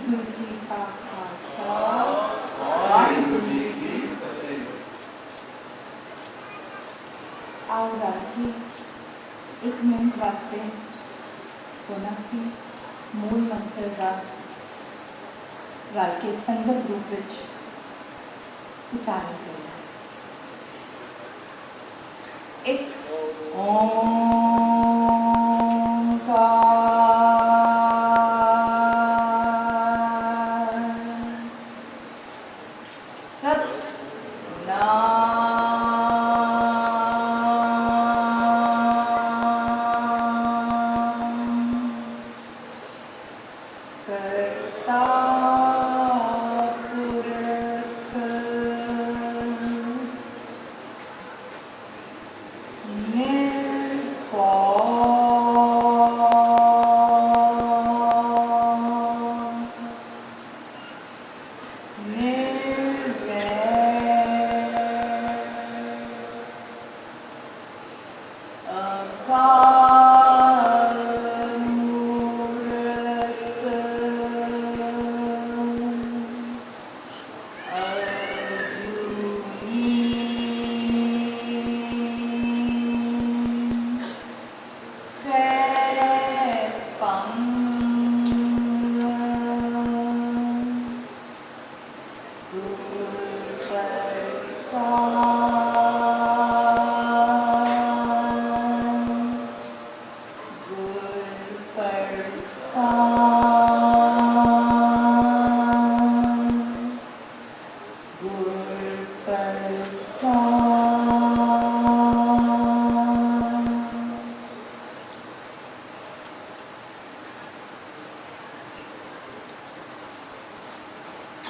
वाहिगुरु जी का खालसा वाहिगुरु जी की फतेह। आओ राखी एक मिनट वास्ते होना सी मूल मंत्र का रल के संगत रूप विच उच्चारण करना। एक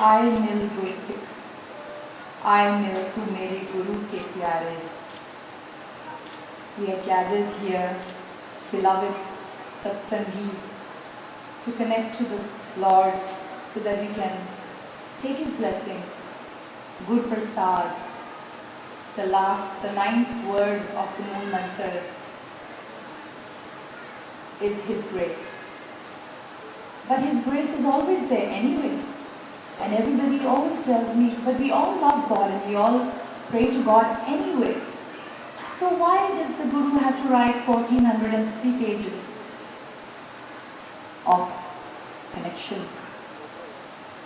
I mill go Sikh, I मिल तू मेरे गुरु के प्यारे. We are gathered here, beloved satsangis, to connect to the Lord so that we can take His blessings. Gur Prasad, the ninth word of the Mool Mantra is His grace. But His grace is always there anyway. And everybody always tells me, but we all love God and we all pray to God anyway. So why does the Guru have to write 1450 pages of connection?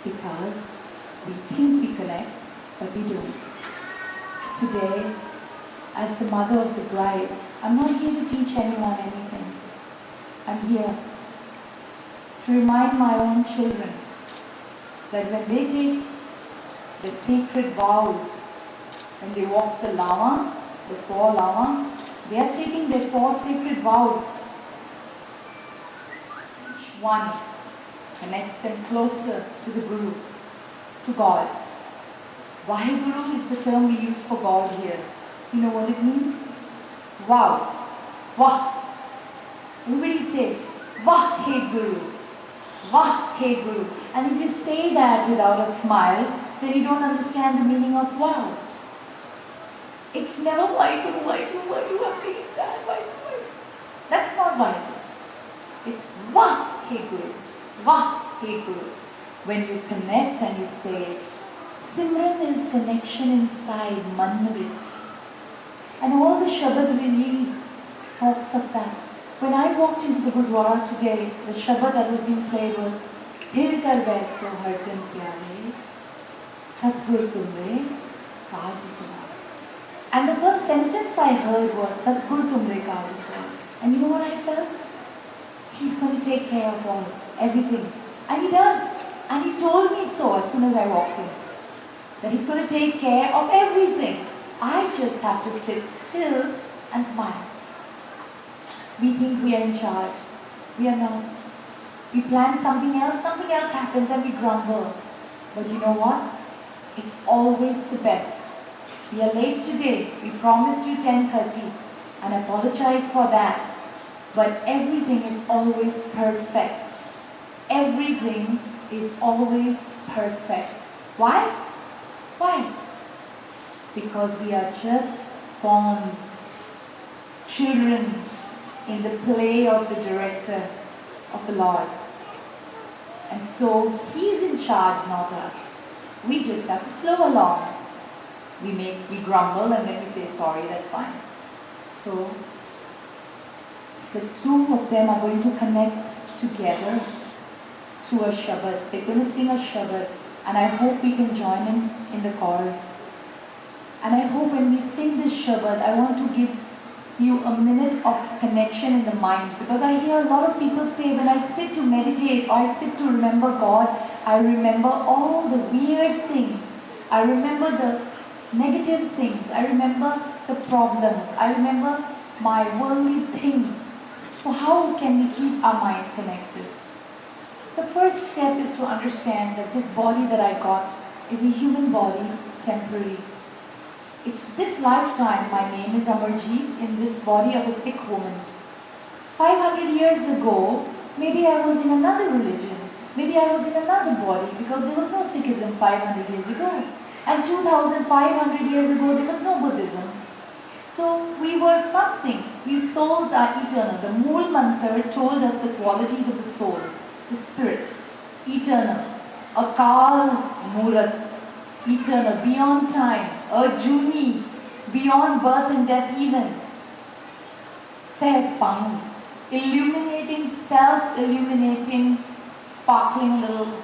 Because we think we connect, but we don't. Today, as the mother of the bride, I'm not here to teach anyone anything. I'm here to remind my own children that when they take the sacred vows, when they walk the Lama, the 4 Lama, they are taking their 4 sacred vows. Each one connects them closer to the Guru, to God. Vaheguru is the term we use for God here. You know what it means? Wow. Wah. Everybody say, Vaheguru. Vaheguru. And if you say that without a smile, then you don't understand the meaning of wow. It's never Vaheguru, Vaheguru, I'm feeling sad, Vaheguru. That's not Vaheguru. It's Vaheguru. Vaheguru. When you connect and you say it, Simran is connection inside, Manmavit. And all the Shabads we read talks of that. When I walked into the Gurudwara today, the Shabad that was being played was Phir kar baiso har jan pyare, Satgur tumre kaaj sava. And the first sentence I heard was Satgur tumre kaaj sava. And you know what I felt? He's going to take care of everything. And He does. And He told me so as soon as I walked in. That He's going to take care of everything. I just have to sit still and smile. We think we are in charge. We are not. We plan something else happens and we grumble. But you know what? It's always the best. We are late today. We promised you 10:30 and apologize for that. But everything is always perfect. Everything is always perfect. Why? Why? Because we are just pawns, children in the play of the director of the Lord. And so He's in charge, not us. We just have to flow along. We grumble and then we say sorry, that's fine. So the two of them are going to connect together through a Shabad. They're going to sing a Shabad, and I hope we can join in the chorus. And I hope when we sing this Shabad, I want to give you a minute of connection in the mind, because I hear a lot of people say, when I sit to meditate or I sit to remember God, I remember all the weird things. I remember the negative things. I remember the problems. I remember my worldly things. So how can we keep our mind connected? The first step is to understand that this body that I got is a human body, temporary. It's this lifetime. My name is Amarjit, in this body of a Sikh woman. 500 years ago, maybe I was in another religion. Maybe I was in another body, because there was no Sikhism 500 years ago. And 2,500 years ago, there was no Buddhism. So we were something. We souls are eternal. The Mool Mantra told us the qualities of the soul, the spirit, eternal. Akal Murat, eternal, beyond time. Arjuni, beyond birth and death even. Seremon, illuminating, self-illuminating, sparkling little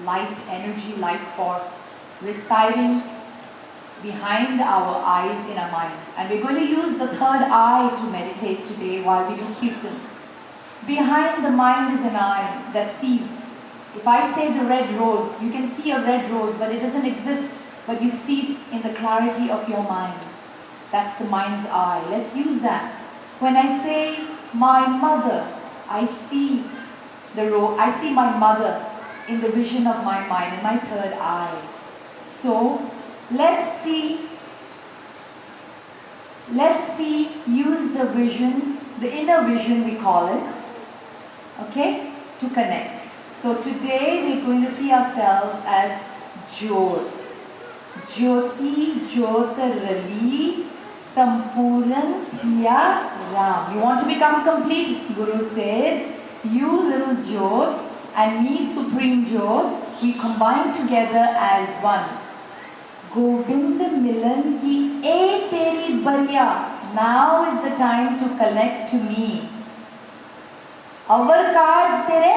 light, energy, life force, residing behind our eyes in our mind. And we're going to use the third eye to meditate today while we do Kirtan. Behind the mind is an eye that sees. If I say the red rose, you can see a red rose, but it doesn't exist, but you see it in the clarity of your mind. That's the mind's eye. Let's use that. When I say my mother, I see I see my mother in the vision of my mind, in my third eye. So let's see, use the vision, the inner vision we call it, okay, to connect. So today we're going to see ourselves as Jyot. Jyoti Jyotarali Sampuran Thiya Ram. You want to become complete? Guru says, you little Jyot and me Supreme Jyot, we combine together as one. Govind Milan ki e teri bariya. Now is the time to connect to me. Our kaaj tere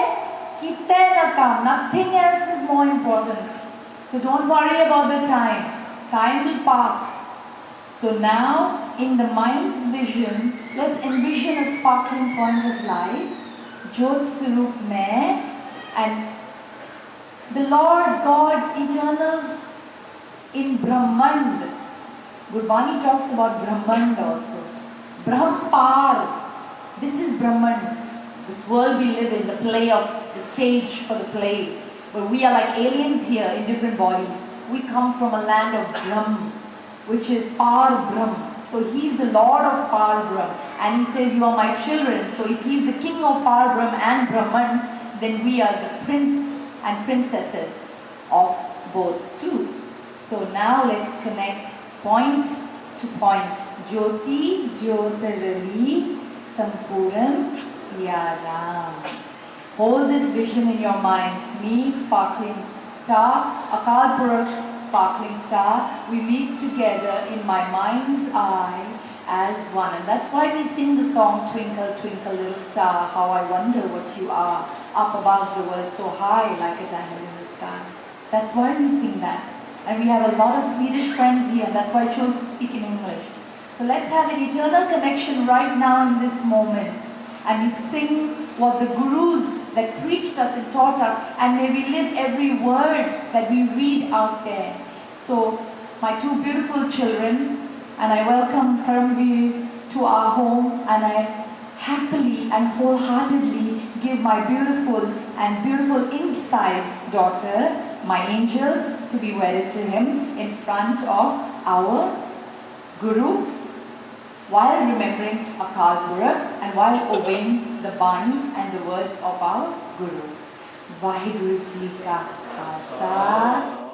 kitte na kam. Nothing else is more important. So don't worry about the time. Time will pass. So now, in the mind's vision, let's envision a sparkling point of light, Jyot Swarup mein, and the Lord God eternal in Brahmand. Gurudwara talks about Brahmand also. Brahmpar. This is Brahmand. This world we live in, the play of the stage for the play. But we are like aliens here in different bodies. We come from a land of Brahm, which is Par Brahm. So He's the Lord of Par Brahm. And He says, you are my children. So if He's the king of Par Brahm and Brahman, then we are the prince and princesses of both too. So now let's connect point to point. Jyoti Jyotarali Sampuran Yaram. Hold this vision in your mind. Me, sparkling star, Akal Purakh, sparkling star. We meet together in my mind's eye as one. And that's why we sing the song, Twinkle, Twinkle, Little Star, how I wonder what you are, up above the world so high like a diamond in the sky. That's why we sing that. And we have a lot of Swedish friends here, and that's why I chose to speak in English. So let's have an eternal connection right now in this moment. And we sing what the Gurus that preached us and taught us, and may we live every word that we read out there. So, my two beautiful children, and I welcome Kaur to our home, and I happily and wholeheartedly give my beautiful inside daughter, my angel, to be wedded to him in front of our Guru, while remembering Akal Purakh and while obeying the Bani and the words of our Guru. Vaheguru Ji Ka Khalsa.